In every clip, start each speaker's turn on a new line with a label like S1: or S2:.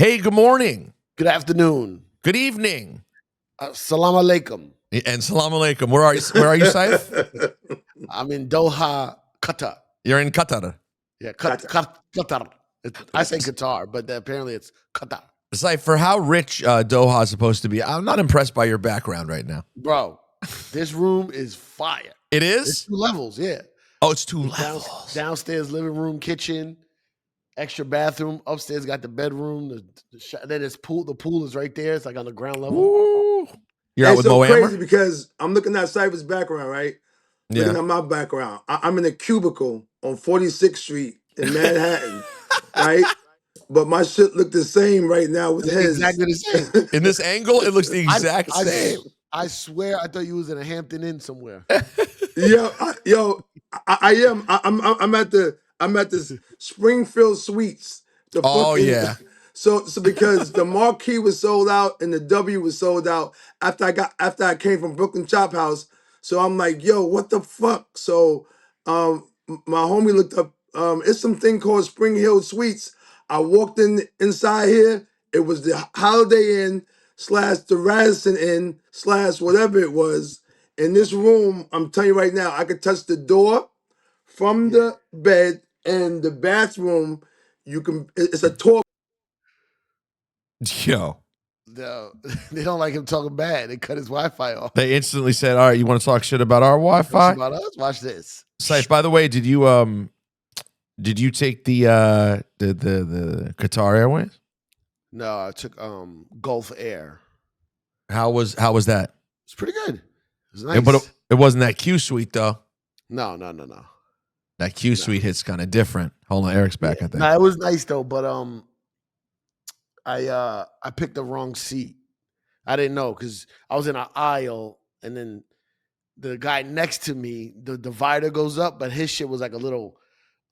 S1: Hey, good morning.
S2: Good afternoon.
S1: Good evening.
S2: Salam alaikum.
S1: And salam alaikum. Where are you, Saif?
S2: I'm in Doha, Qatar.
S1: You're in Qatar.
S2: Yeah, Qatar. I say Qatar, but apparently it's Qatar.
S1: Saif, for how rich Doha is supposed to be, I'm not impressed by your background right now.
S2: Bro, this room is fire.
S1: It
S2: It's
S1: is?
S2: 2 levels, yeah.
S1: Oh, it's two levels.
S2: Downstairs living room, kitchen, extra bathroom. Upstairs got the bedroom. Then it's pool. The pool is right there. It's like on the ground level.
S1: Ooh. You're out with
S3: so
S1: Mo
S3: crazy
S1: Ammer?
S3: because I'm looking at Cypher's background, right? Looking
S1: Yeah.
S3: at my background. I'm in a cubicle on 46th Street in Manhattan, right? But my shit look the same right now with
S2: It's
S3: his.
S2: exactly the same.
S1: In this angle, it looks the exact
S2: I
S1: same.
S2: I swear, I thought you was in a Hampton Inn somewhere.
S3: I am. I'm at the Springfield Suites.
S1: Oh, yeah.
S3: So because the marquee was sold out and the W was sold out after I came from Brooklyn Chop House. So I'm like, yo, what the fuck? So my homie looked up. It's something called Spring Hill Suites. I walked inside here. It was the Holiday Inn / the Radisson Inn / whatever it was. In this room, I'm telling you right now, I could touch the door from the bed and the bathroom. It's a tour.
S1: Yo.
S2: No, they don't like him talking bad. They cut his Wi-Fi off.
S1: They instantly said, all right, you want to talk shit about our Wi-Fi?
S2: About us? Watch this.
S1: Saif, by the way, did you take the Qatar Airways?
S2: No, I took Gulf Air.
S1: How was that?
S2: It's pretty good. It's
S1: Yeah,
S2: nice.
S1: but it wasn't that Q suite though.
S2: No.
S1: That Q suite hits kind of different. Hold on, Eric's back. I think.
S2: No, it was nice though, but I picked the wrong seat. I didn't know because I was in an aisle, and then the guy next to me, the divider goes up, but his shit was like a little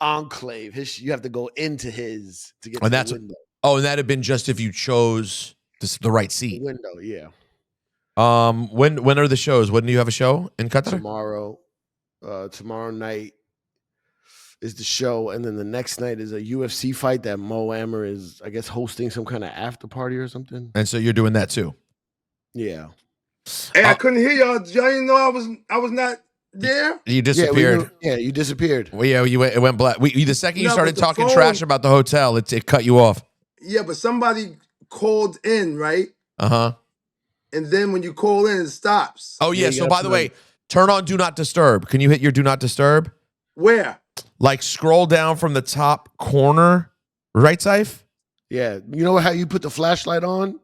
S2: enclave. You have to go into his to get to the window.
S1: Oh, and that had been just if you chose the right seat.
S2: The window, yeah.
S1: When are the shows? When do you have a show in Qatar?
S2: Tomorrow night is the show, and then the next night is a UFC fight that Mo Ammer is, I guess, hosting some kind of after party or something.
S1: And so you're doing that too.
S2: Yeah.
S3: Hey, I couldn't hear y'all. Y'all didn't know I was not there.
S1: You disappeared.
S2: Yeah, you disappeared.
S1: Well, yeah, it went black. The second you started
S3: but the
S1: talking
S3: phone-
S1: trash about the hotel, it cut you off.
S3: Yeah, but somebody called in, right?
S1: Uh-huh.
S3: And then when you call in, it stops.
S1: Oh yeah.
S2: Yeah,
S1: So by the way, turn on Do Not Disturb. Can you hit your Do Not Disturb?
S3: Where?
S1: Like scroll down from the top corner, right, Saif?
S2: Yeah. You know how you put the flashlight on?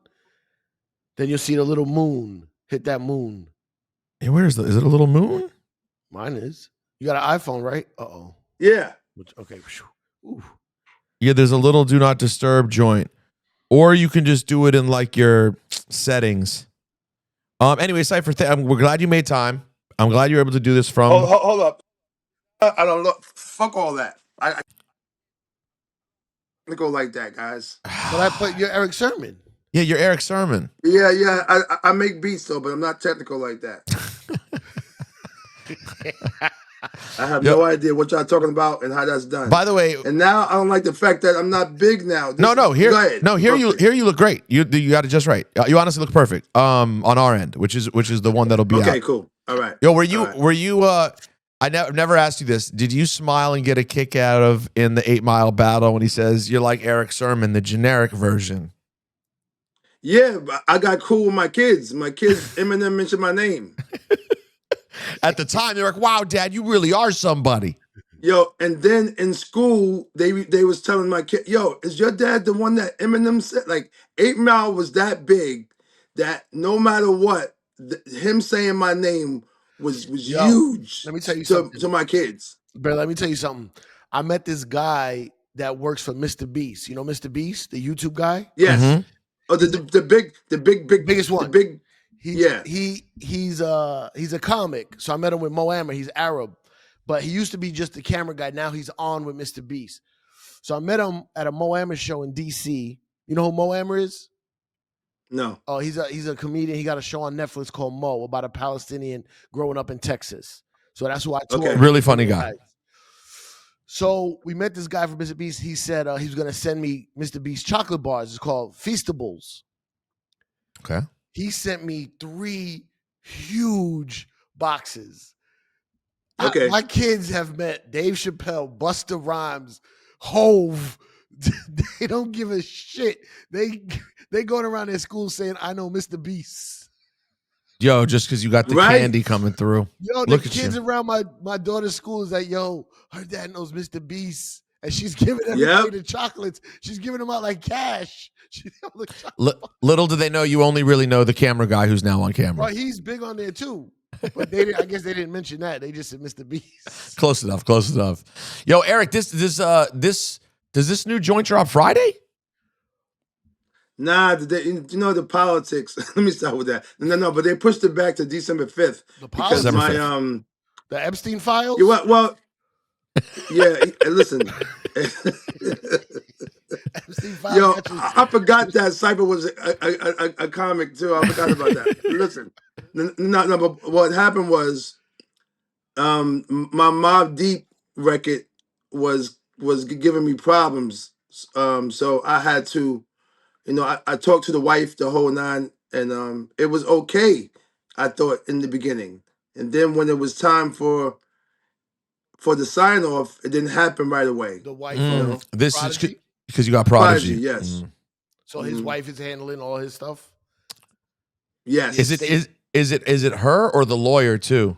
S2: Then you'll see the little moon. Hit that moon.
S1: Hey, is it a little moon?
S2: Mine is. You got an iPhone, right? Uh-oh.
S3: Yeah.
S2: Okay. Ooh.
S1: Yeah, there's a little Do Not Disturb joint. Or you can just do it in like your settings. Anyway, Cypher, we're glad you made time. I'm glad you were able to do this from.
S3: Hold up. I don't know. Fuck all that. I go like that, guys.
S2: But I put your Erick Sermon.
S1: Yeah, you're Erick Sermon.
S3: Yeah. I make beats though, but I'm not technical like that. I have no idea what y'all talking about and how that's done.
S1: By the way,
S3: and now I don't like the fact that I'm not big now.
S1: Here
S3: Perfect.
S1: you look great. You got it just right. You honestly look perfect. On our end, which is the one that'll be
S3: okay.
S1: Out.
S3: Cool. All right.
S1: Yo, were you? I never asked you this. Did you smile and get a kick out of in the 8 Mile battle when he says you're like Erick Sermon, the generic version?
S3: Yeah, I got cool with my kids. My kids, Eminem mentioned my name.
S1: At the time, they're like, "Wow, Dad, you really are somebody."
S3: Yo, and then in school, they was telling my kid, "Yo, is your dad the one that Eminem said?" Like 8 Mile was that big that no matter what, him saying my name was huge.
S2: Let me tell you something
S3: to my kids.
S2: Bro, let me tell you something. I met this guy that works for Mr. Beast. You know Mr. Beast, the YouTube guy?
S3: Yes.
S1: Mm-hmm.
S3: Oh, the biggest one.
S2: The big. He's a comic. So I met him with Mo Ammer. He's Arab, but he used to be just the camera guy. Now he's on with Mr. Beast. So I met him at a Mo Ammer show in DC. You know who Mo Ammer is?
S3: No.
S2: Oh, he's a comedian. He got a show on Netflix called Mo about a Palestinian growing up in Texas. So that's who I told.
S1: Okay. Really funny guy.
S2: So we met this guy from Mr. Beast. He said he was going to send me Mr. Beast chocolate bars. It's called Feastables.
S1: Okay.
S2: He sent me 3 huge boxes.
S3: Okay.
S2: My kids have met Dave Chappelle, Busta Rhymes, Hove. They don't give a shit. They going around their school saying, "I know Mr. Beast."
S1: Yo, just because you got the
S3: Right.
S1: candy coming through.
S2: Yo,
S1: Look
S2: the
S1: at
S2: kids
S1: you.
S2: around my daughter's school is like, "Yo, her dad knows Mr. Beast," and she's giving everybody the chocolates. She's giving them out like cash.
S1: Little do they know you only really know the camera guy who's now on camera.
S2: Well, he's big on there too. But I guess they didn't mention that. They just said Mr. Beast.
S1: Close enough. Yo, Eric, does this new joint drop Friday?
S3: Nah, you know the politics. Let me start with that. No, but they pushed it back to December 5th.
S2: The
S3: because
S1: December
S3: my
S1: 5th.
S2: The Epstein files?
S3: well, yeah, listen.
S2: Epstein files.
S3: Yo, I forgot that Cypher was a comic too. I forgot about that. Listen. No, but what happened was my Mobb Deep record was giving me problems. So I had to, I talked to the wife the whole nine, and it was okay, I thought, in the beginning. And then when it was time for the sign off, it didn't happen right away.
S2: The wife
S1: this
S2: Prodigy?
S1: is because you got Prodigy.
S3: Yes.
S2: So his wife is handling all his stuff?
S3: Yes.
S1: Is it her or the lawyer too?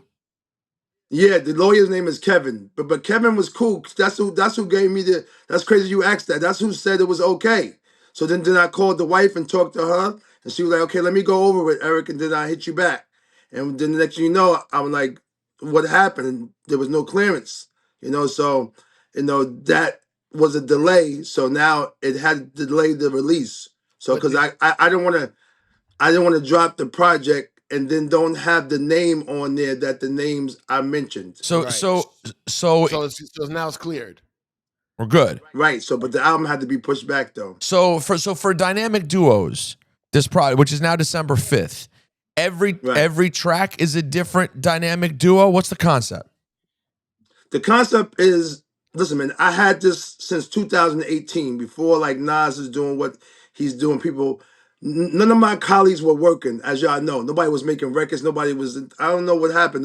S3: Yeah, the lawyer's name is Kevin, but Kevin was cool. That's who gave me the. That's crazy you asked that. That's who said it was okay. So then I called the wife and talked to her, and she was like, "Okay, let me go over it, Eric," and then I hit you back. And then the next thing you know, I'm like, "What happened?" And there was no clearance, So, that was a delay. So now it had to delay the release. So because I didn't want to drop the project and then don't have the name on there that the names I mentioned.
S1: So
S2: now it's cleared.
S1: We're good.
S3: Right. So, but the album had to be pushed back though.
S1: So for Dynamic Duos, this project, which is now December 5th, every track is a different dynamic duo. What's the concept?
S3: The concept is, listen, man, I had this since 2018, before like Nas is doing what he's doing. None of my colleagues were working, as y'all know. Nobody was making records. Nobody was, I don't know what happened.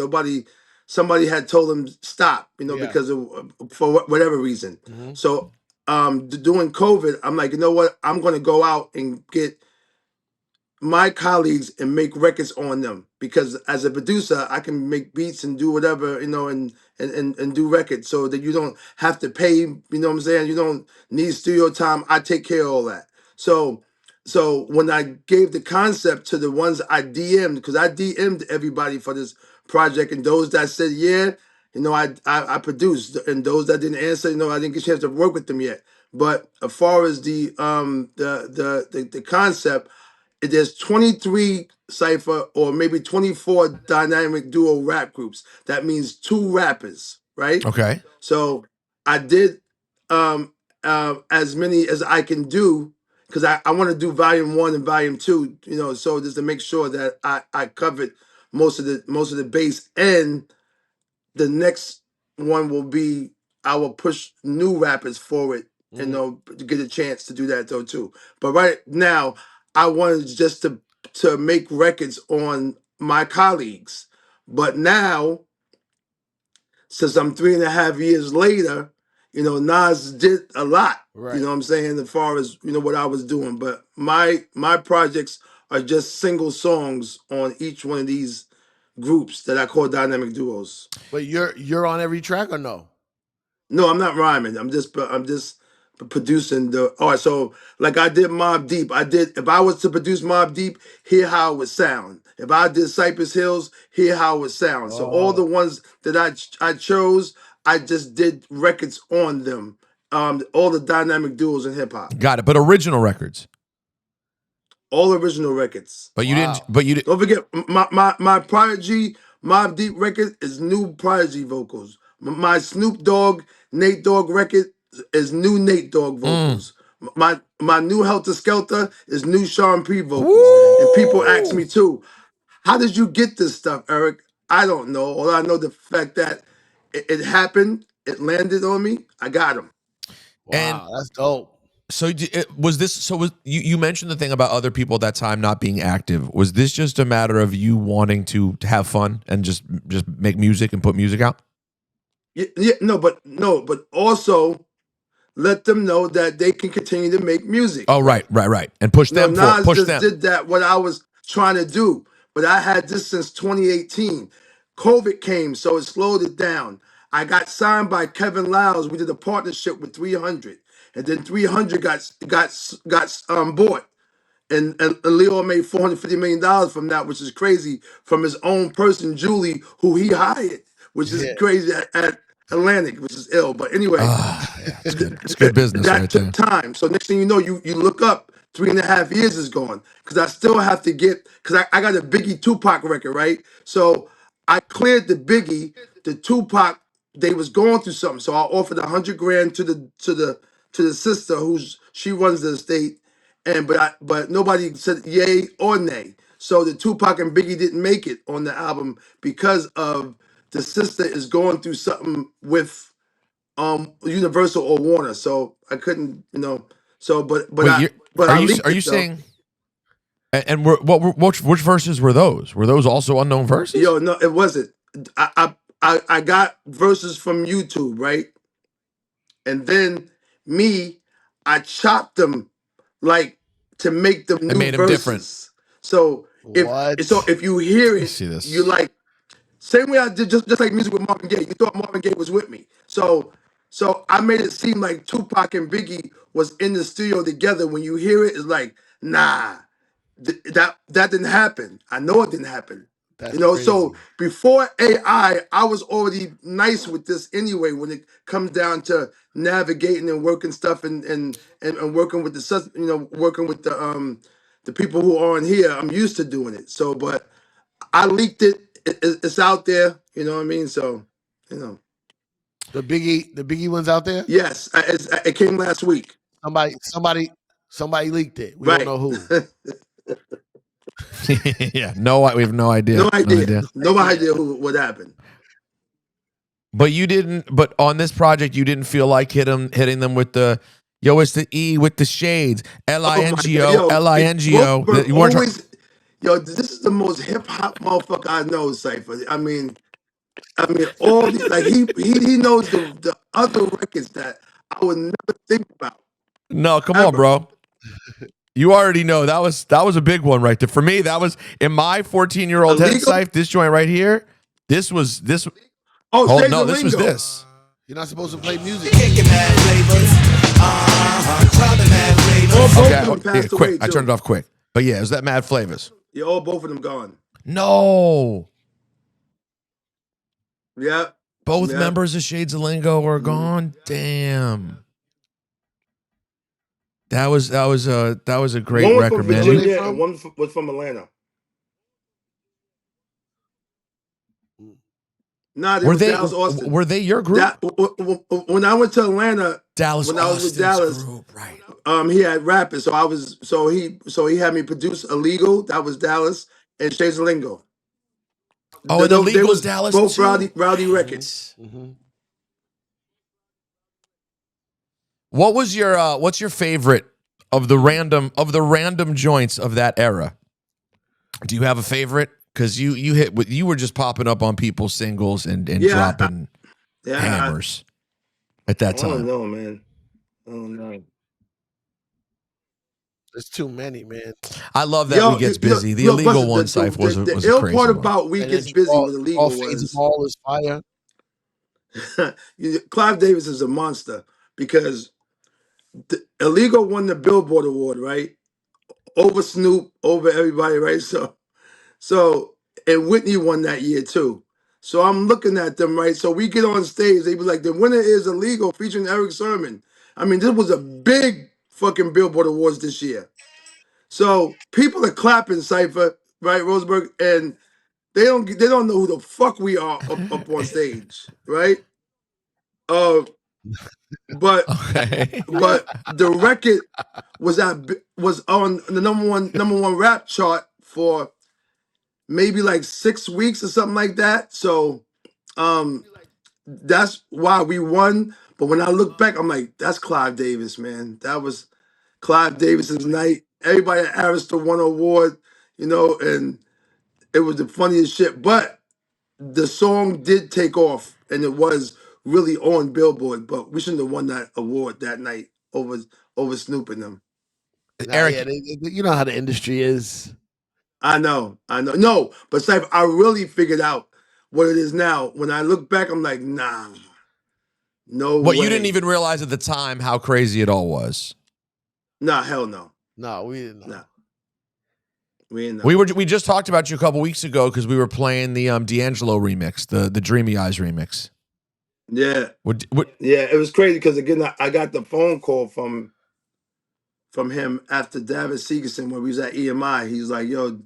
S3: Somebody had told them stop, because for whatever reason.
S2: Mm-hmm.
S3: So during COVID, I'm like, you know what? I'm going to go out and get my colleagues and make records on them, because as a producer, I can make beats and do whatever, and do records, so that you don't have to pay, you know what I'm saying? You don't need studio time. I take care of all that. So when I gave the concept to the ones I DM'd, because I DM'd everybody for this project, and those that said yeah, I produced, and those that didn't answer, I didn't get a chance to work with them yet. But as far as the concept, there's 23 cypher or maybe 24 dynamic duo rap groups. That means 2 rappers, right?
S1: Okay.
S3: So I did as many as I can do, because I want to do volume 1 and volume 2, so just to make sure that I covered most of the base. And the next one will be, I will push new rappers forward, to get a chance to do that though too. But right now, I wanted just to make records on my colleagues. But now, since I'm 3.5 years later, Nas did a lot.
S2: Right.
S3: You know what I'm saying, as far as what I was doing. But my projects are just single songs on each one of these groups that I call dynamic duos.
S2: But you're on every track or no?
S3: No, I'm not rhyming. I'm just producing the. All right, so like I did Mobb Deep. If I was to produce Mobb Deep, hear how it would sound. If I did Cypress Hills, hear how it would sound. So all the ones that I chose, I just did records on them. All the dynamic duos in hip hop.
S1: Got it. But original records.
S3: All original records.
S1: But you didn't. But you didn't.
S3: Don't forget my Prodigy Mobb Deep record is new Prodigy vocals. My Snoop Dogg Nate Dogg record is new Nate Dogg vocals. My new Helter Skelter is new Sean P vocals.
S1: Woo!
S3: And people ask me too, how did you get this stuff, Eric? I don't know. All I know the fact that it happened, it landed on me, I got him.
S2: Wow, that's dope.
S1: So was this? So was you mentioned the thing about other people at that time not being active? Was this just a matter of you wanting to have fun and just make music and put music out?
S3: Yeah, no, but also let them know that they can continue to make music.
S1: Oh, right, and push
S3: No,
S1: them for
S3: Nas
S1: push
S3: just
S1: them.
S3: did that what I was trying to do, but I had this since 2018. COVID came, so it slowed it down. I got signed by Kevin Lyles. We did a partnership with 300, and then 300 got bought. And Leo made $450 million from that, which is crazy, from his own person, Julie, who he hired, which is
S2: Yeah.
S3: crazy at Atlantic, which is ill. But anyway,
S1: Yeah, it's good. It's good business
S3: that
S1: right
S3: took
S1: there.
S3: time. So next thing you know, you look up, 3.5 years is gone. Because I still have to get, because I got a Biggie Tupac record, right? So I cleared the Biggie, the Tupac, they was going through something. So I offered 100 grand to the sister she runs the estate, and but nobody said yay or nay. So the Tupac and Biggie didn't make it on the album because of the sister is going through something with Universal or Warner. So I couldn't, So
S1: Wait,
S3: but
S1: are
S3: I
S1: you
S3: leaked
S1: are you
S3: it though.
S1: saying? And which verses were those? Were those also unknown verses?
S3: Yo, no, it wasn't. I got verses from YouTube, right? And then I chopped them like to make them
S1: And
S3: new
S1: made them different.
S3: verses. So
S2: What?
S3: if you hear
S1: Let me
S3: it,
S1: see this.
S3: you like same way I did just like music with Marvin Gaye. You thought Marvin Gaye was with me. So I made it seem like Tupac and Biggie was in the studio together. When you hear it, it's like, nah, that didn't happen. I know it didn't happen.
S2: That's
S3: So
S2: crazy.
S3: before AI, I was already nice with this anyway when it comes down to navigating and working stuff and working with working with the people who are on here. I'm used to doing it. So but I leaked it. It's out there. You know what I mean? So,
S2: The Biggie one's out there.
S3: yes, it came last week.
S2: Somebody leaked it. We don't
S3: Right.
S2: know who.
S1: Yeah, we have no idea.
S3: No idea. No idea what happened.
S1: But you didn't. But on this project, you didn't feel like hitting them with the yo. It's the E with the shades. Lingo. Lingo.
S3: Rosberg
S1: You weren't.
S3: always, this is the most hip hop motherfucker I know, Cypher. I mean, all the like he knows the other records that I would never think about.
S1: No, come on,
S3: Ever.
S1: bro. You already know that was a big one right there. For me, that was in my 14-year-old head.
S3: Illegal?
S1: Cypher, this joint right here. This was this.
S3: Oh,
S1: Oh
S3: Shades
S1: no,
S3: of
S1: this was
S3: Lingo.
S1: this.
S2: You're not supposed to play music.
S3: Both
S1: Okay,
S3: of them passed away
S1: quick.
S3: too.
S1: I turned it off quick. But yeah, it was that Mad Flavors.
S3: Yeah, both of them gone.
S1: No,
S3: Yeah.
S1: both
S3: Yeah.
S1: members of Shades of Lingo are gone. Damn. That was a great
S3: One was
S1: record,
S3: from
S1: man.
S3: Virginia and one was from Atlanta. Nah, they
S1: Were
S3: were
S1: they
S3: Dallas Austin.
S1: were they your group?
S3: When I went to Atlanta,
S1: Dallas
S3: when I was with Dallas,
S1: group, right?
S3: he had rapping, so he had me produce Illegal. That was Dallas and Shades of Lingo.
S1: Oh, and
S3: They
S1: Illegal's
S3: was
S1: Dallas
S3: both
S1: too.
S3: rowdy records.
S2: Mm-hmm.
S1: What's your favorite of the random joints of that era? Do you have a favorite? Because you were just popping up on people's singles and dropping hammers at that time.
S3: I don't know, man. I don't know.
S2: There's too many, man.
S1: I love that We Gets Busy. The Illegal one, Cypher, was a
S3: the ill
S1: crazy
S3: part
S1: one.
S3: about We
S2: And then
S3: Gets Busy
S2: all,
S3: with Illegal
S2: all Fades of All is fire.
S3: Clive Davis is a monster because Illegal won the Billboard Award, right? Over Snoop, over everybody, right? So and Whitney won that year too. So I'm looking at them, right? So we get on stage, they be like, the winner is Illegal featuring Erick Sermon. I mean, this was a big fucking Billboard Awards this year. So people are clapping, Cypher, right, Roseburg, and they don't know who the fuck we are up on stage, right? But
S1: Okay.
S3: but the record was on the number one rap chart for maybe like 6 weeks or something like that. So that's why we won. But when I look back, I'm like, that's Clive Davis, man. That was Clive Davis's night. Everybody at Arista won an award, and it was the funniest shit. But the song did take off, and it was really on Billboard. But we shouldn't have won that award that night over Snoop and them.
S2: Nah,
S1: Eric,
S2: yeah, you know how the industry is.
S3: I know. No, but Cypher, I really figured out what it is now. When I look back, I'm like, nah, no
S1: what
S3: way.
S1: you didn't even realize at the time how crazy it all was.
S3: Nah, hell no.
S2: No, we didn't know.
S3: Nah. We didn't know.
S1: We just talked about you a couple weeks ago because we were playing the D'Angelo remix, the Dreamy Eyes remix.
S3: Yeah.
S1: What,
S3: Yeah, it was crazy because again, I got the phone call from him after David Segerson when we was at EMI. He's like, "Yo,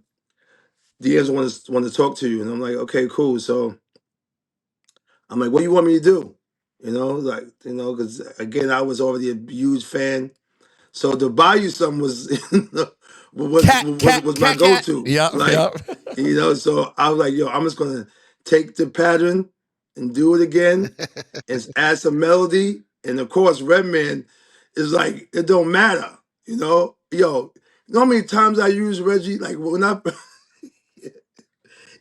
S3: D'Angelo want to talk to you," and I'm like, "Okay, cool." So I'm like, "What do you want me to do?" Because again, I was already a huge fan. So to buy you something was was my go-to.
S1: Yep,
S3: Like, so I was like, "Yo, I'm just gonna take the pattern and do it again and add some melody." And of course, Redman is like, it don't matter, Yo, you know how many times I use Reggie? Like when I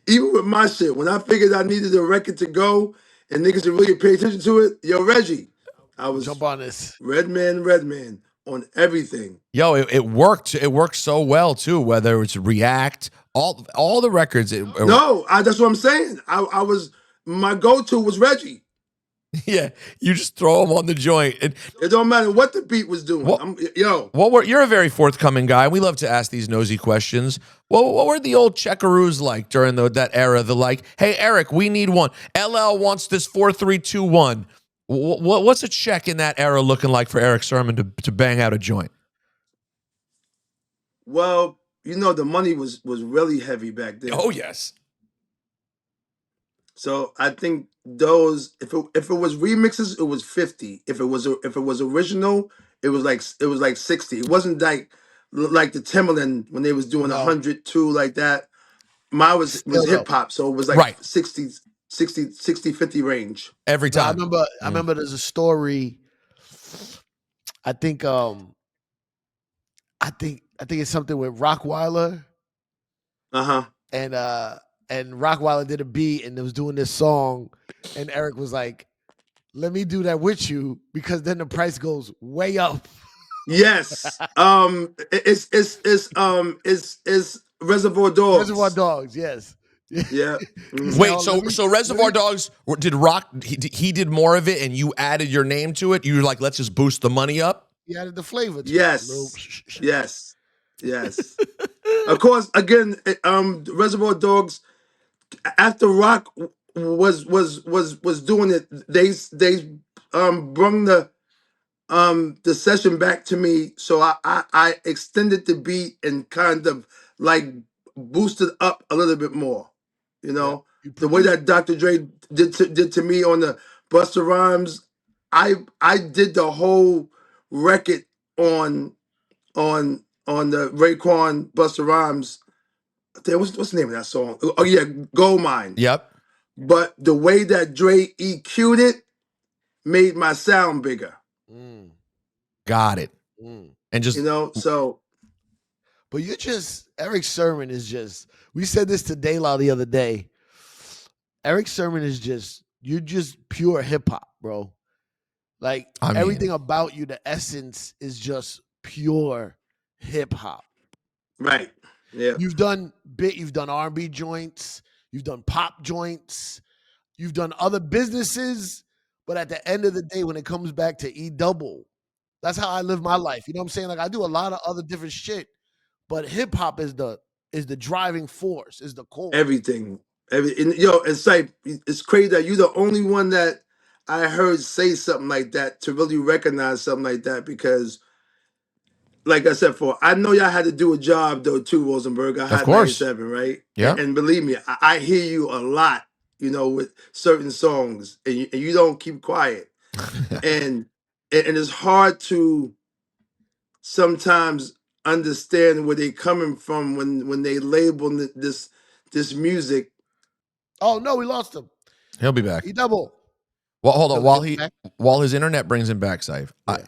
S3: even with my shit, when I figured I needed a record to go and niggas to really pay attention to it, yo, Reggie, I was
S2: Jump on this.
S3: Redman on everything.
S1: Yo, it worked. It worked so well too. Whether it's React, all the records.
S3: That's what I'm saying. I was my go-to was Reggie.
S1: Yeah, you just throw them on the joint.
S3: It don't matter what the beat was doing.
S1: You're a very forthcoming guy. We love to ask these nosy questions. What were the old checkaroos like during that era? The like, hey Eric, we need one. LL wants this 4-3-2-1. What's a check in that era looking like for Erick Sermon to bang out a joint?
S3: Well, the money was really heavy back then.
S1: Oh yes.
S3: So I think those, if it was remixes, it was 50. If it was original, it was like 60. It wasn't like the Timberland when they was doing 102 like that. Mine was hip hop, so it was like
S1: right.
S3: 60, 50 range
S1: every time.
S2: I remember there's a story. I think it's something with Rockweiler. And Rockweiler did a beat and it was doing this song, and Eric was like, "Let me do that with you because then the price goes way up."
S3: Yes. It's Reservoir Dogs.
S2: Reservoir Dogs, yes.
S3: Yeah.
S1: Wait, so Reservoir Dogs did Rock? He did more of it, and you added your name to it. You were like, let's just boost the money up.
S2: He added the flavor to
S3: yes.
S2: it.
S3: Yes. Of course, again, Reservoir Dogs. After Rock was doing it, they brung the session back to me, so I extended the beat and kind of like boosted up a little bit more. The way that Dr. Dre did to me on the Busta Rhymes, I did the whole record on the Raekwon Busta Rhymes. What's the name of that song? Oh yeah, Gold Mine.
S1: Yep.
S3: But the way that Dre EQ'd it made my sound bigger.
S1: Got it. And just
S3: so.
S2: But Erick Sermon is just. We said this to Dayla the other day. Erick Sermon is you're just pure hip hop, bro. Like everything about you, the essence is just pure hip hop.
S3: Right. Yeah.
S2: You've done R&B joints, you've done pop joints, you've done other businesses, but at the end of the day, when it comes back to E-double, that's how I live my life. You know what I'm saying? Like I do a lot of other different shit, but hip hop is the driving force, is the core.
S3: Everything. It's crazy that you're the only one that I heard say something like that to really recognize something like that, because like I said I know y'all had to do a job though too, Rosenberg. I had 97, right?
S1: Yeah.
S3: And believe me, I hear you a lot, with certain songs, and you don't keep quiet. and it's hard to sometimes understand where they're coming from when they label this music.
S2: Oh no, we lost him.
S1: He'll be back.
S2: E-double.
S1: Well, hold on.
S2: Does it back?
S1: While his internet brings him back, Saif,
S2: Yeah.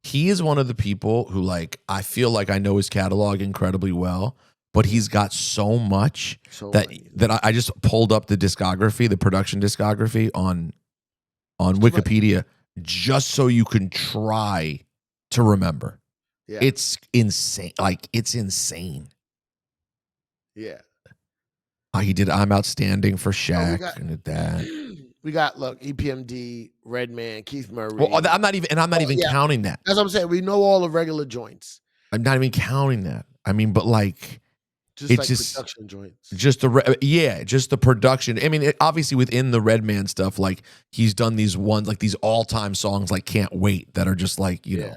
S1: he is one of the people who, like, I feel like I know his catalog incredibly well, but he's got so much that I just pulled up the discography, the production discography on Wikipedia, just so you can try to remember.
S2: Yeah.
S1: It's insane. Like, it's insane.
S2: Yeah.
S1: He did I'm Outstanding for Shaq
S2: got-
S1: and did that.
S2: We got EPMD, Redman, Keith Murray.
S1: Well, I'm not even counting that.
S2: That's what I'm saying. We know all the regular joints.
S1: I'm not even counting that. I mean, but like,
S2: Just
S1: it's
S2: like
S1: just
S2: production joints.
S1: just the production. I mean, obviously within the Redman stuff, like he's done these ones, like these all-time songs, like Can't Wait, that are just like, you know.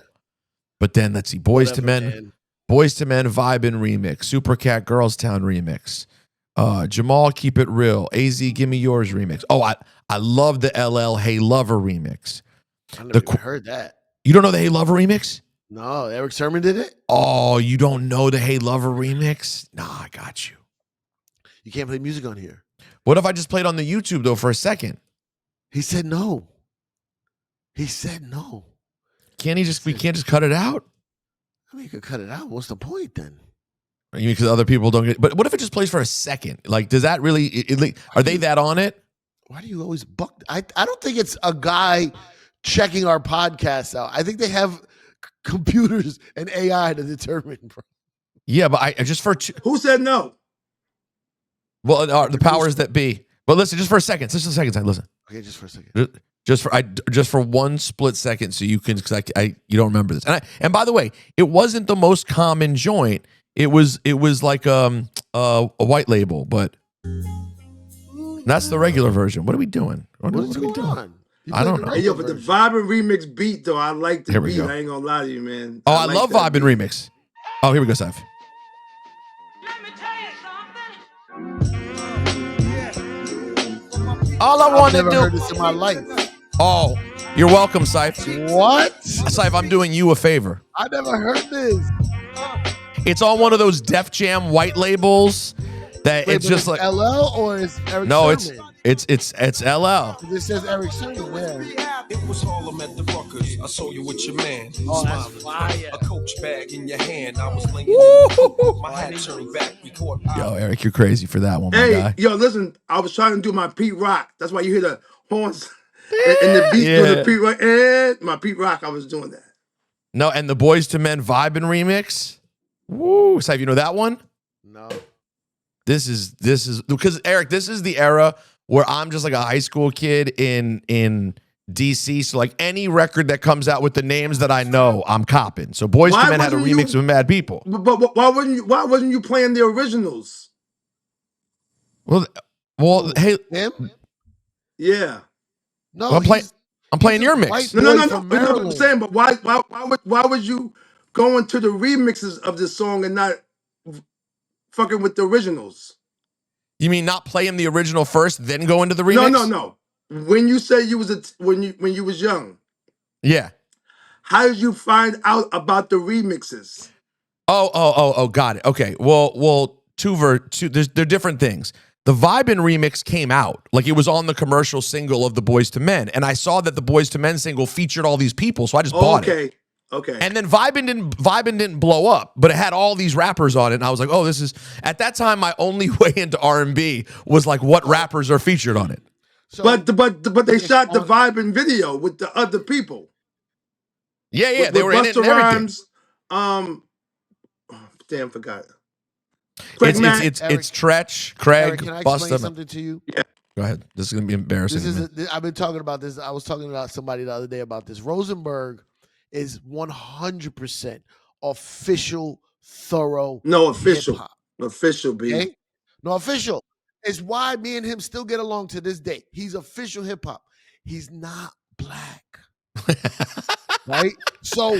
S1: But then let's see, Boys to Men, Vibin' remix, Supercat Girls Town remix, Jamal Keep It Real, AZ Give Me Yours remix. Oh, I love the LL Hey Lover remix.
S2: I never even heard that.
S1: You don't know the Hey Lover remix?
S2: No, Erick Sermon did it?
S1: Oh, you don't know the Hey Lover remix? Nah, I got you.
S2: You can't play music on here.
S1: What if I just played on the YouTube though for a second?
S2: He said no. He said no.
S1: We can't just cut it out?
S2: I mean, you could cut it out. What's the point then?
S1: You mean because other people don't get? But what if it just plays for a second? Like, does that really? Are they that on it?
S2: Why do you always buck? I don't think it's a guy checking our podcasts out. I think they have computers and AI to determine. Bro.
S1: Yeah, but I just for
S3: Who said no?
S1: Well, the powers that be. But listen, just for a second. Just a second. Listen.
S2: Okay, just for a second.
S1: Just for one split second, so you can, because you don't remember this. And by the way, it wasn't the most common joint. It was like a white label, but that's the regular version. What are we doing? What are we doing?
S2: On?
S1: I don't know.
S3: Hey, yo, but the Vibrant remix beat though, I like the
S1: Here we
S3: beat.
S1: go.
S3: I ain't gonna lie to you, man.
S1: Oh, I
S3: like
S1: love
S3: that
S1: Vibin'
S3: beat.
S1: remix. Oh, here we go, Saif.
S4: Let me tell you something.
S1: All I
S2: I've
S1: want to
S2: never
S1: do.
S2: heard this in my life.
S1: Oh, you're welcome, Saif.
S2: What?
S1: Saif, I'm doing you a favor.
S2: I never heard this.
S1: It's on one of those Def Jam white labels that
S2: Wait,
S1: it's
S2: but
S1: just like
S2: LL or is Erick
S1: no,
S2: Sermon?
S1: it's LL.
S2: It says Erick Sermon. Yeah.
S5: It was Harlem at the Ruckers. I saw you with your man.
S2: Oh, that's fire.
S5: A coach bag in your hand. I was laying in the coat. My hat turned back. We caught
S1: Yo, Eric, you're crazy for that one, my
S3: Hey,
S1: guy.
S3: yo, listen, I was trying to do my Pete Rock. That's why you hear the horns and the beats doing the Pete Rock. And my Pete Rock, I was doing that.
S1: No, and the Boys to Men Vibin' remix. Woo, Saif, you know that one?
S2: No.
S1: This is because Eric, this is the era where I'm just like a high school kid in DC. So like any record that comes out with the names that I know, I'm copping. So Boys to Men had a remix with Mad People.
S3: But why wasn't you playing the originals?
S1: Well, hey,
S2: Him?
S3: Yeah.
S2: No,
S1: well, I'm playing your mix.
S2: white
S3: No.
S2: boy from
S3: But I'm
S2: Maryland.
S3: saying, but why would you go into the remixes of this song and not fucking with the originals?
S1: You mean not playing the original first, then go into the remix?
S3: No. When you say you was when you was young,
S1: Yeah.
S3: how did you find out about the remixes?
S1: Oh, got it. Okay. Well, they're different things. The Vibin' remix came out, like it was on the commercial single of the Boys to Men, and I saw that the Boys to Men single featured all these people, so I just bought it.
S3: Okay.
S1: And then Vibin' didn't blow up, but it had all these rappers on it, and I was like, oh, this is. At that time, my only way into R&B was like what rappers are featured on it.
S2: So,
S3: But they shot the Vibin' video with the other people.
S1: Yeah, they were in it
S3: Busta
S1: and everything.
S3: Rhymes. Damn, forgot. Craig Mack.
S1: It's Tretch, Craig,
S2: Eric, can I explain
S1: Busta.
S2: something to you?
S1: Go ahead. This is gonna be embarrassing.
S2: I've been talking about this. I was talking about somebody the other day about this. Rosenberg is 100% official, thorough.
S3: No, official.
S2: hip-hop,
S3: Official, B.
S2: okay? No, official. It's why me and him still get along to this day. He's official hip hop. He's not black. Right? So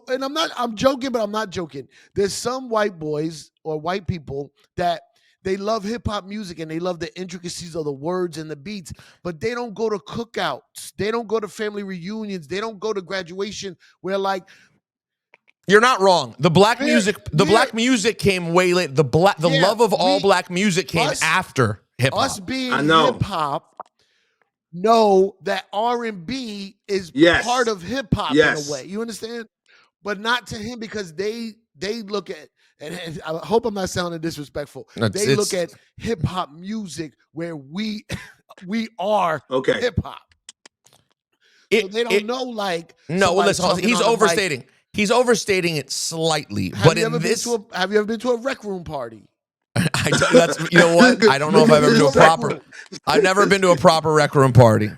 S2: and I'm joking, but I'm not joking. There's some white boys or white people that they love hip hop music and they love the intricacies of the words and the beats, but they don't go to cookouts. They don't go to family reunions. They don't go to graduation where like
S1: You're not wrong. The black music came way late. The love of all black music came after hip hop.
S2: Us being
S3: I know.
S2: hip hop, know that R&B is
S3: Yes.
S2: part of hip hop in
S3: Yes.
S2: a way. You understand? But not to him because they look at, and I hope I'm not sounding disrespectful. They look at hip hop music where we are
S3: Okay.
S2: hip hop. So they don't know like
S1: no. Well, listen,
S2: talking
S1: he's
S2: on a mic.
S1: overstating. He's overstating it slightly.
S2: Have
S1: But
S2: you
S1: in
S2: ever
S1: this,
S2: have you ever been to a rec room party?
S1: I don't, that's you know what? I don't know if I've ever been to a proper. I've never been to a proper rec room party.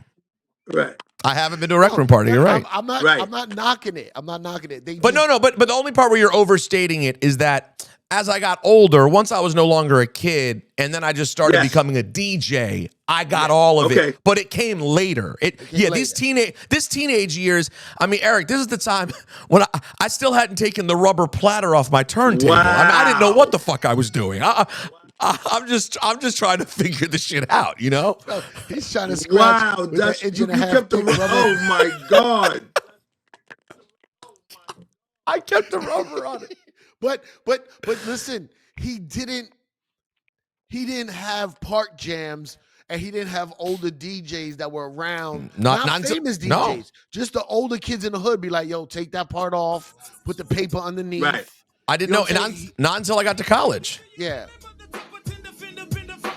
S3: Right.
S1: I haven't been to a rec room party. You're right.
S2: I'm not.
S3: Right.
S2: I'm not knocking it. I'm not knocking it.
S1: But no. But the only part where you're overstating it is that as I got older, once I was no longer a kid, and then I just started
S3: Yes.
S1: becoming a DJ, I got all of
S3: Okay.
S1: it. But it came later. These teenage years. I mean, Eric, this is the time when I still hadn't taken the rubber platter off my turntable. I mean, I didn't know what the fuck I was doing. I'm just trying to figure this shit out, you know?
S2: He's trying to scratch.
S3: Wow,
S2: with
S3: that's
S2: that inch
S3: you
S2: and a half
S3: kept the
S2: thick rubber.
S3: oh my god.
S1: I kept the rubber on it.
S2: But listen, he didn't have park jams, and he didn't have older DJs that were around. Not famous DJs,
S1: no.
S2: just the older kids in the hood be like, yo, take that part off, put the paper underneath.
S3: Right.
S1: I didn't
S2: You know
S1: know,
S2: what I'm
S1: and
S2: saying?
S1: not until I got to college.
S2: Yeah.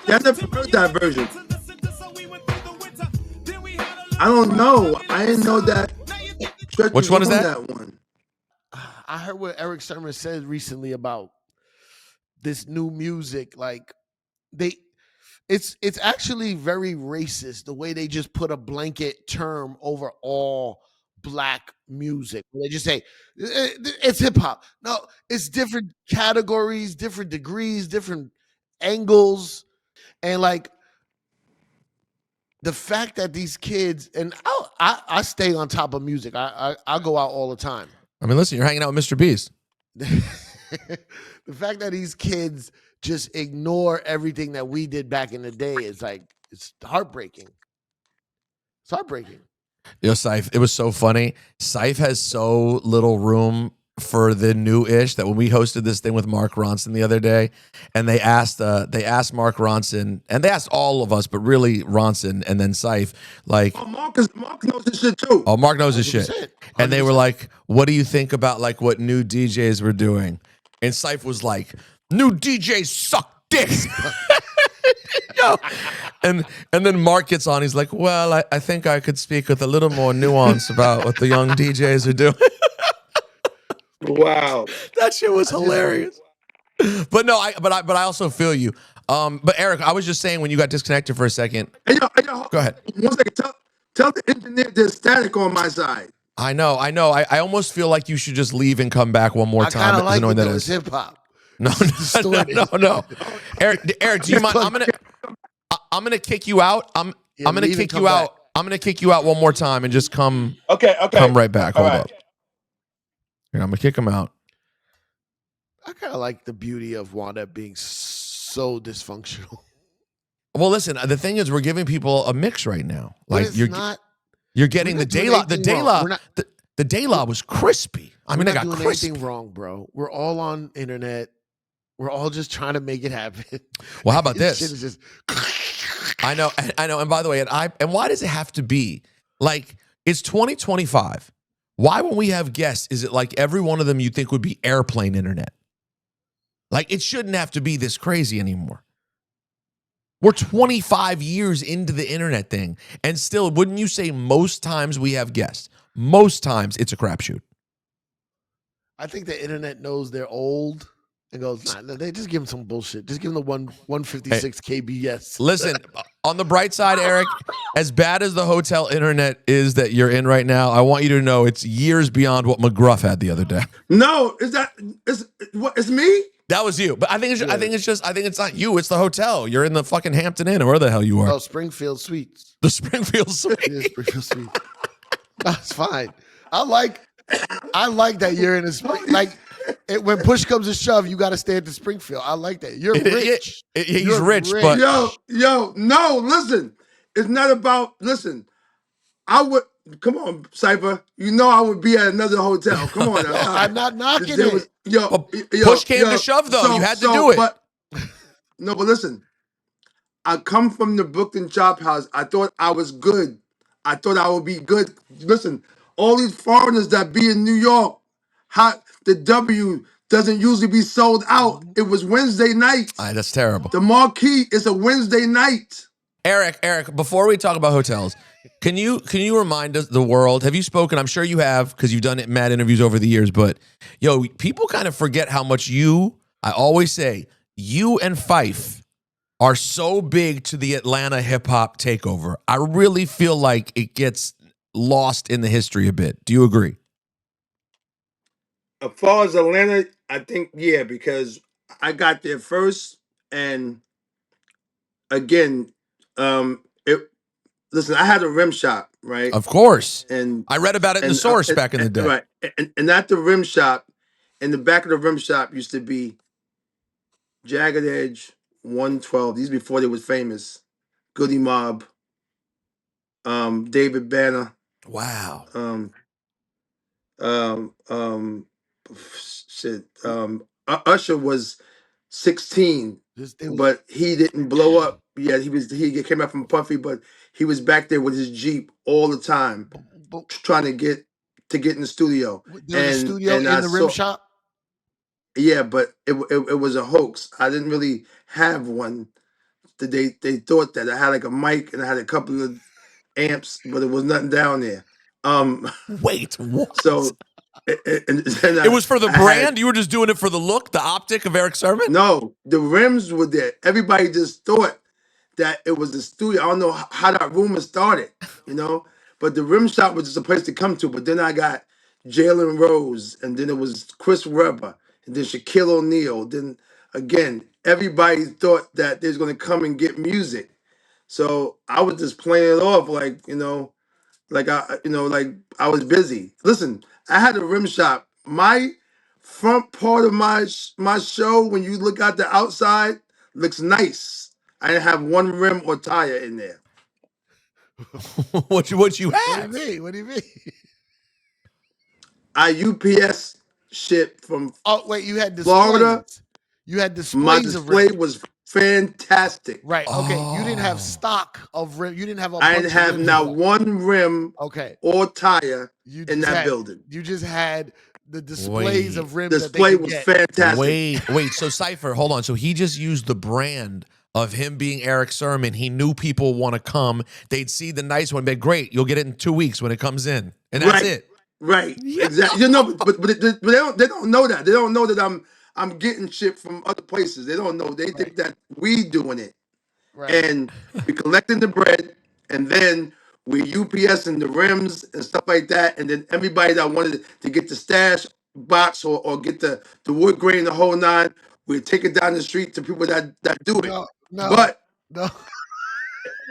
S3: Yeah, I never heard that version. I don't know. I didn't know that. Stretch
S1: Which
S3: was
S1: one is
S3: on
S1: that?
S3: one.
S2: I heard what Erick Sermon said recently about this new music. Like it's actually very racist the way they just put a blanket term over all black music. They just say it's hip hop. No, it's different categories, different degrees, different angles, and like the fact that these kids and I stay on top of music. I go out all the time.
S1: I mean, listen, you're hanging out with Mr. Beast.
S2: The fact that these kids just ignore everything that we did back in the day is like, it's heartbreaking. It's heartbreaking.
S1: Yo, Syph, it was so funny. Syph has so little room for the new-ish that when we hosted this thing with Mark Ronson the other day, and they asked Mark Ronson, and they asked all of us, but really Ronson and then Syph, like,
S3: Oh, Mark knows his shit too.
S1: oh, Mark knows his shit.
S2: 100%.
S1: And they were like, what do you think about like what new DJs were doing? And Syph was like, new DJs suck dick. Yo. And then Mark gets on. He's like, well, I think I could speak with a little more nuance about what the young DJs are doing.
S3: Wow.
S1: That shit was hilarious. But no, but I also feel you. But Eric, I was just saying when you got disconnected for a second.
S3: Hey, yo,
S1: Go ahead.
S3: 1 second. Tell the engineer there's static on my side.
S1: I know. I almost feel like you should just leave and come back one more
S2: I
S1: time.
S2: kind of like
S1: knowing
S2: it
S1: that
S2: though.
S1: is.
S2: It's hip hop.
S1: No. Eric, do you mind? I'm gonna kick you out. I'm gonna
S2: leave and
S1: kick
S2: come
S1: you
S2: back.
S1: out. I'm gonna kick you out one more time and just come
S3: Okay.
S1: come right back.
S3: All
S1: Hold
S3: right.
S1: up. Here, I'm gonna kick him out.
S2: I kind of like the beauty of Wanda being so dysfunctional.
S1: Well, listen. The thing is, we're giving people a mix right now.
S2: But
S1: Like
S2: it's
S1: you're
S2: not.
S1: you're getting
S2: we're
S1: the
S2: not doing
S1: day law. The
S2: anything
S1: day
S2: wrong.
S1: law.
S2: We're not-
S1: The day law was crispy. I mean,
S2: we're
S1: I
S2: not
S1: got
S2: doing
S1: crispy.
S2: anything wrong, bro. We're all on internet. We're all just trying to make it happen.
S1: Well, how about
S2: This
S1: this?
S2: shit is just.
S1: I know. And by the way, and why does it have to be like it's 2025? Why, when we have guests, is it like every one of them you think would be airplane internet? Like it shouldn't have to be this crazy anymore. We're 25 years into the internet thing, and still, wouldn't you say most times we have guests? Most times it's a crapshoot.
S2: I think the internet knows they're old and goes, nah, they just give them some bullshit. Just give them the 156 kbs.
S1: Listen, on the bright side, Eric, as bad as the hotel internet is that you're in right now, I want you to know it's years beyond what McGruff had the other day.
S3: No, it's me?
S1: That was you, but I think it's not you. It's the hotel. You're in the fucking Hampton Inn or where the hell you are.
S2: Oh, Springfield Suites.
S1: The Springfield Suite.
S2: Yeah, Springfield Suites. That's fine. I like that you're in a spring. Like when push comes to shove, you got to stay at the Springfield. I like that. You're rich.
S1: He's
S2: You're
S1: rich, but
S3: Yo, no, listen. It's not about, listen, I would, come on, Cypher. You know I would be at another hotel. Come on.
S2: I'm not knocking
S3: There
S2: it.
S3: was-
S1: push came to shove, though. You had to do it.
S3: But listen, I come from the Brooklyn Chop House. I thought I was good. I thought I would be good. Listen, all these foreigners that be in New York, the W doesn't usually be sold out. It was Wednesday night.
S1: That's terrible.
S3: The Marquee is a Wednesday night.
S1: Erick, before we talk about hotels, can you remind us, the world, have you spoken? I'm sure you have, because you've done it mad interviews over the years, but yo, people kind of forget how much I always say, you and Fife are so big to the Atlanta hip hop takeover. I really feel like it gets lost in the history a bit. Do you agree?
S3: As far as Atlanta, I think, yeah, because I got there first, and again, it. Listen, I had a rim shop, right?
S1: Of course.
S3: And
S1: I read about it in the source back in the day.
S3: Right. And at the rim shop, in the back of the rim shop used to be Jagged Edge, 112. These before they was famous. Goody Mob, David Banner,
S1: Wow.
S3: shit. Usher was 16,
S2: They was-
S3: but he didn't blow up. Yeah, he came out from Puffy, but he was back there with his Jeep all the time,
S2: but
S3: trying to get in the studio.
S2: there was a studio in
S3: I
S2: the rim
S3: saw-
S2: shop.
S3: Yeah, but it was a hoax. I didn't really have one. They thought that I had like a mic and I had a couple of amps, but it was nothing down there.
S1: Wait, what?
S3: So
S1: it was for the brand? You were just doing it for the look, the optic of Erick Sermon?
S3: No, the rims were there. Everybody just thought that it was the studio. I don't know how that rumor started, but the rim shop was just a place to come to. But then I got Jalen Rose, and then it was Chris Webber, and then Shaquille O'Neal. Then again, everybody thought that they was going to come and get music. So I was just playing it off like I was busy. Listen, I had a rim shop. My front part of my show, when you look out the outside, looks nice. I didn't have one rim or tire in there.
S1: what you
S2: What
S1: have?
S2: do you mean? What do you mean?
S3: I UPS shit from
S2: Oh wait, you had displays.
S3: Florida.
S2: You had displays
S3: My
S2: of
S3: display
S2: rims.
S3: was fantastic.
S2: Right. Okay. You didn't
S1: Oh.
S2: have stock of rim. You didn't have a
S3: I
S2: bunch
S3: didn't
S2: of
S3: have
S2: rims
S3: not
S2: in there.
S3: one rim
S2: Okay.
S3: or tire
S2: You
S3: in
S2: just
S3: that
S2: had-
S3: building.
S2: You just had the displays
S1: Wait.
S2: of rims
S3: Display
S2: that they
S3: was
S2: could get.
S3: fantastic.
S1: Wait. So Cypher, hold on. So he just used the brand of him being Erick Sermon. He knew people want to come. They'd see the nice one, but great, you'll get it in 2 weeks when it comes in, and that's
S3: Right.
S1: it.
S3: Right,
S1: Yeah.
S3: exactly. But they don't know that. They don't know that I'm getting shit from other places. They don't know. They think that we doing it,
S2: Right.
S3: and we collecting the bread, and then we UPSing the rims and stuff like that, and then everybody that wanted to get the stash box or get the wood grain, the whole nine, we take it down the street to people that do it.
S2: No.
S3: But
S2: No.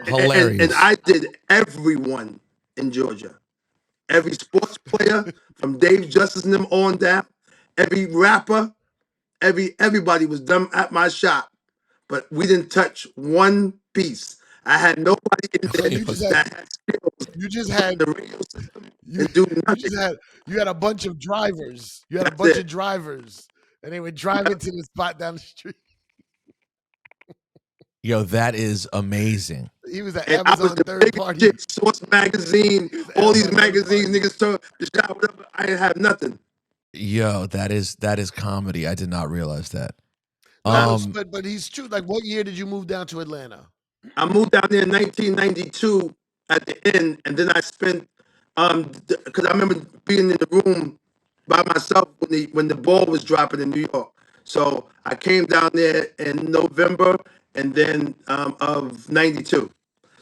S1: Hilarious.
S3: and I did everyone in Georgia. Every sports player from Dave Justice and them on down, every rapper, everybody was done at my shop, but we didn't touch one piece. I had nobody in there
S2: you just
S3: that had skills
S2: You just
S3: on
S2: had
S3: the radio system
S2: you,
S3: and do
S2: you
S3: nothing.
S2: just had you had a bunch of drivers. You had a
S3: That's
S2: bunch
S3: it.
S2: of drivers, and they would drive into the spot down the street.
S1: Yo, that is amazing.
S2: He was at
S3: And I was
S2: Amazon
S3: the
S2: third
S3: biggest
S2: party.
S3: shit, Source Magazine, all these
S2: Amazon third
S3: magazines,
S2: party.
S3: niggas told the shop, whatever. I didn't have nothing.
S1: Yo, that is comedy. I did not realize that.
S2: No, but he's true. Like, what year did you move down to Atlanta?
S3: I moved down there in 1992 at the end, and then I spent because I remember being in the room by myself when the ball was dropping in New York. So I came down there in November and then of '92.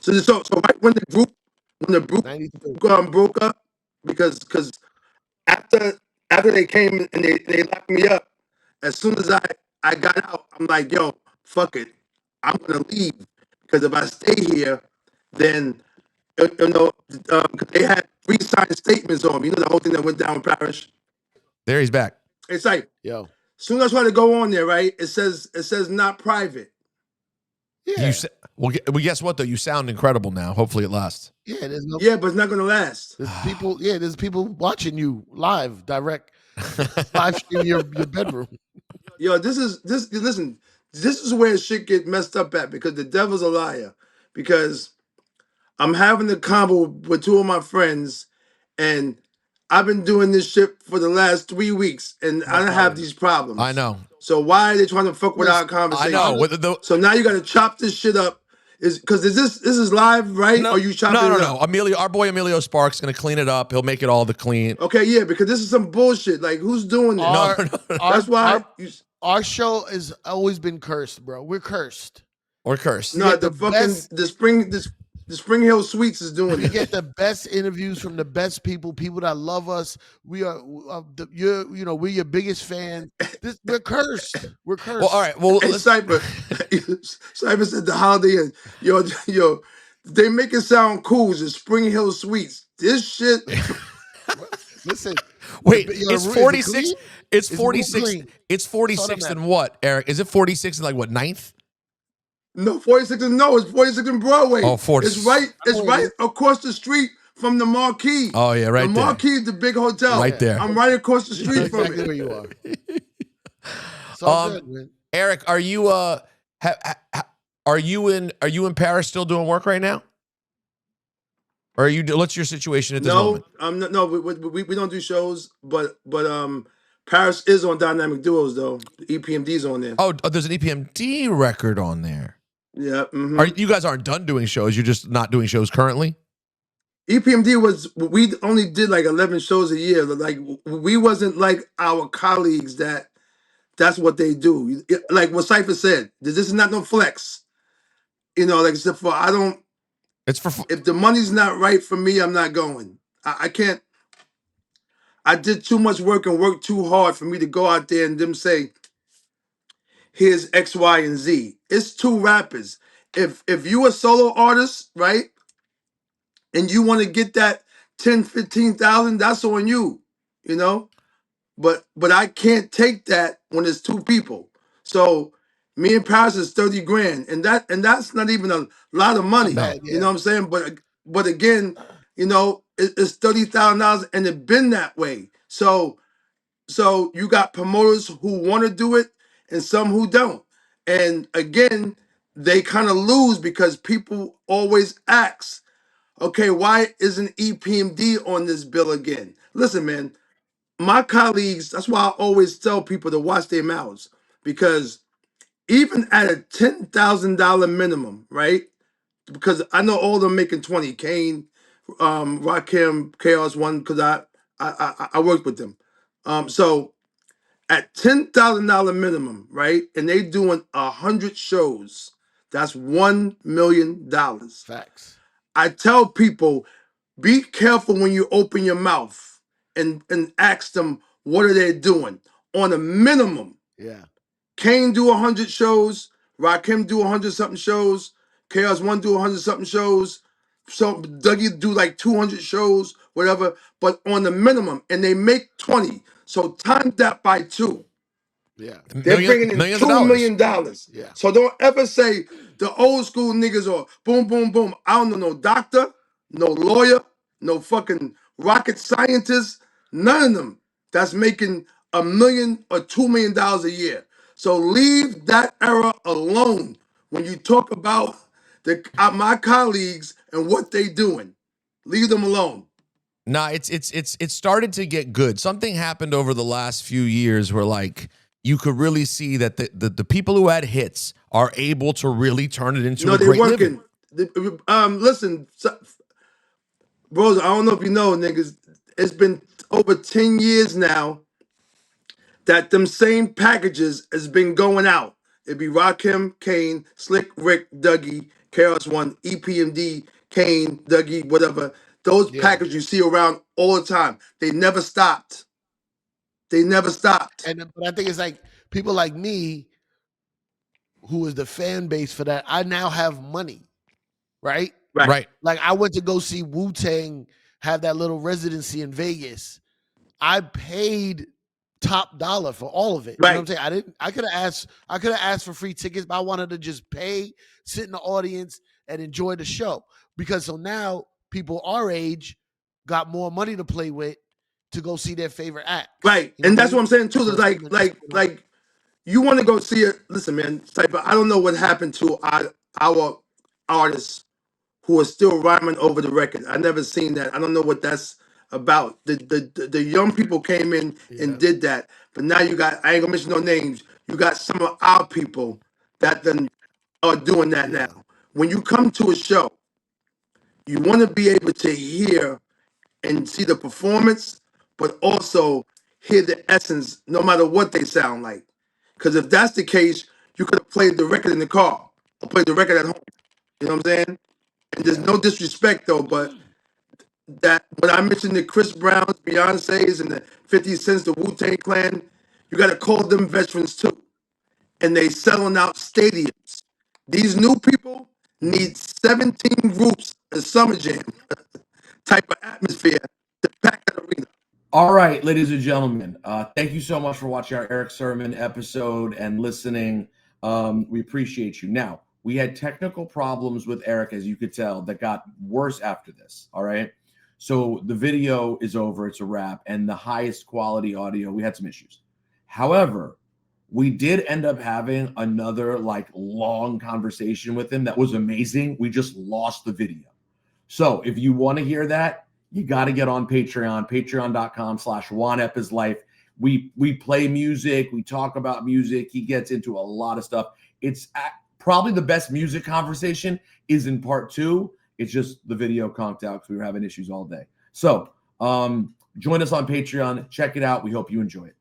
S3: So right when the group
S2: 92.
S3: broke up because after they came and they locked me up, as soon as I got out, I'm like, yo, fuck it, I'm gonna leave because if I stay here, then they had 3 signed statements on me. You know the whole thing that went down in Parish.
S1: There he's back.
S3: It's like,
S2: Yo.
S3: as soon as I try to go on there, right? It says not private.
S2: Yeah.
S1: Well, guess what though? You sound incredible now. Hopefully it lasts.
S2: Yeah, there's no
S3: Yeah, but it's not gonna last.
S2: there's people, there's people watching you live, direct, live stream your bedroom.
S3: Yo, listen, this is where shit get messed up at, because the devil's a liar. Because I'm having a convo with two of my friends, and I've been doing this shit for the last 3 weeks, and I don't have these problems.
S1: I know.
S3: So why are they trying to fuck with our
S2: Listen,
S3: conversation?
S1: I know.
S3: So now you got to chop this shit up. Is because this is live, right?
S1: No,
S3: or you chopping it up?
S1: No. Emilio, our boy Emilio Sparks gonna clean it up. He'll make it all the clean.
S3: Okay, yeah, because this is some bullshit. Like, who's doing this? That's why
S2: our show has always been cursed, bro. We're cursed.
S1: Or cursed.
S3: No, the Spring Hill Suites is doing
S2: We
S3: it.
S2: get the best interviews from the best people that love us. We are, we're your biggest fan. We're cursed. We're cursed.
S1: Well, all right. Well,
S3: Hey, Cypher said the Holiday Inn. Yo, they make it sound cool. It's the Spring Hill Suites. This shit.
S2: Listen.
S1: Wait,
S2: Is it
S1: it's
S2: clean?
S1: 46. It's
S2: Is it
S1: 46.
S2: clean?
S1: It's 46 and what, Eric? Is it 46 and like what, 9th?
S3: No, 46 and no, it's 46 in Broadway.
S1: Oh, 40.
S3: It's right across the street from the Marquee.
S1: Oh, yeah, right
S3: the
S1: there.
S3: Marquee is the big hotel.
S1: Right there.
S3: I'm right across the street from
S2: Exactly
S3: it.
S2: where you are. It's all good, man.
S1: Eric, are you are you in Paris still doing work right now? Or are you? What's your situation at this moment?
S3: We don't do shows, but Paris is on Dynamic Duos though. EPMD's on there.
S1: Oh, there's an EPMD record on there.
S3: Yeah. Mm-hmm.
S1: You guys aren't done doing shows. You're just not doing shows currently.
S3: EPMD we only did like 11 shows a year. Like, we wasn't like our colleagues that's what they do. Like what Cypher said, this is not no flex. Like, except for
S1: It's for
S3: if the money's not right for me, I'm not going. I can't. I did too much work and worked too hard for me to go out there and them say, here's X, Y, and Z. It's two rappers. If you a solo artist, right, and you want to get that 10, 15,000, that's on you, But I can't take that when it's two people. So me and Paris is 30 grand, and that's not even a lot of money.
S2: Bad,
S3: You know what I'm saying? But again, it's $30,000, and it's been that way. So you got promoters who want to do it and some who don't. And again, they kind of lose because people always ask, okay, why isn't EPMD on this bill again? Listen, man, my colleagues, that's why I always tell people to watch their mouths, because even at a $10,000 minimum, right? Because I know all of them making 20. Kane, Rakim, Chaos One, because I worked with them. So at $10,000 minimum, right? And they doing 100 shows, that's $1 million.
S2: Facts.
S3: I tell people, be careful when you open your mouth and ask them what are they doing. On a minimum,
S2: Yeah.
S3: Kane do 100 shows, Rakim do 100 something shows, Chaos One do 100 something shows, so Dougie do like 200 shows, whatever. But on the minimum, and they make 20. So times that by 2.
S2: Yeah.
S3: They're bringing in
S1: millions of
S3: $2 million.
S2: Yeah.
S3: So don't ever say the old school niggas are boom, boom, boom. I don't know no doctor, no lawyer, no fucking rocket scientist, none of them that's making $1 million or $2 million a year. So leave that era alone when you talk about my colleagues and what they doing. Leave them alone.
S1: Nah, it's started to get good. Something happened over the last few years where like you could really see that the people who had hits are able to really turn it into a great living.
S3: Listen, bros, I don't know if you know, niggas, it's been over 10 years now that them same packages has been going out. It'd be Rakim, Kane, Slick Rick, Dougie, Chaos One, EPMD, Kane, Dougie, whatever. Those packages you see around all the time. They never stopped. They never stopped.
S2: But I think it's like people like me, who is the fan base for that. I now have money, right?
S1: Right.
S2: Like I went to go see Wu-Tang have that little residency in Vegas. I paid top dollar for all of it. You know what I'm saying? I could have asked for free tickets, but I wanted to just pay, sit in the audience, and enjoy the show. Because so now people our age got more money to play with to go see their favorite act.
S3: Right.
S2: You know
S3: And
S2: what I
S3: that's what
S2: mean?
S3: I'm saying too.
S2: So
S3: Like you want to go see it. Listen, man, Cypher, I don't know what happened to our artists who are still rhyming over the record. I never seen that. I don't know what that's about. The young people came in and did that, but now you got, I ain't gonna mention no names. You got some of our people that then are doing that now. When you come to a show, you want to be able to hear and see the performance, but also hear the essence, no matter what they sound like. Because if that's the case, you could have played the record in the car or played the record at home. You know what I'm saying? And there's no disrespect though, but that when I mentioned the Chris Browns, Beyonce's, and the 50 Cents, the Wu-Tang Clan, you got to call them veterans too. And they selling out stadiums. These new people need 17 groups a summer jam type of atmosphere to pack that arena.
S1: All right, ladies and gentlemen, thank you so much for watching our Erick Sermon episode and listening. We appreciate you. Now, we had technical problems with Erick, as you could tell, that got worse after this, all right? So the video is over, it's a wrap, and the highest quality audio, we had some issues. However, we did end up having another long conversation with him that was amazing. We just lost the video. So if you want to hear that, you got to get on Patreon, patreon.com/OneEpisLife. We play music. We talk about music. He gets into a lot of stuff. It's probably the best music conversation is in part 2. It's just the video conked out because we were having issues all day. So join us on Patreon. Check it out. We hope you enjoy it.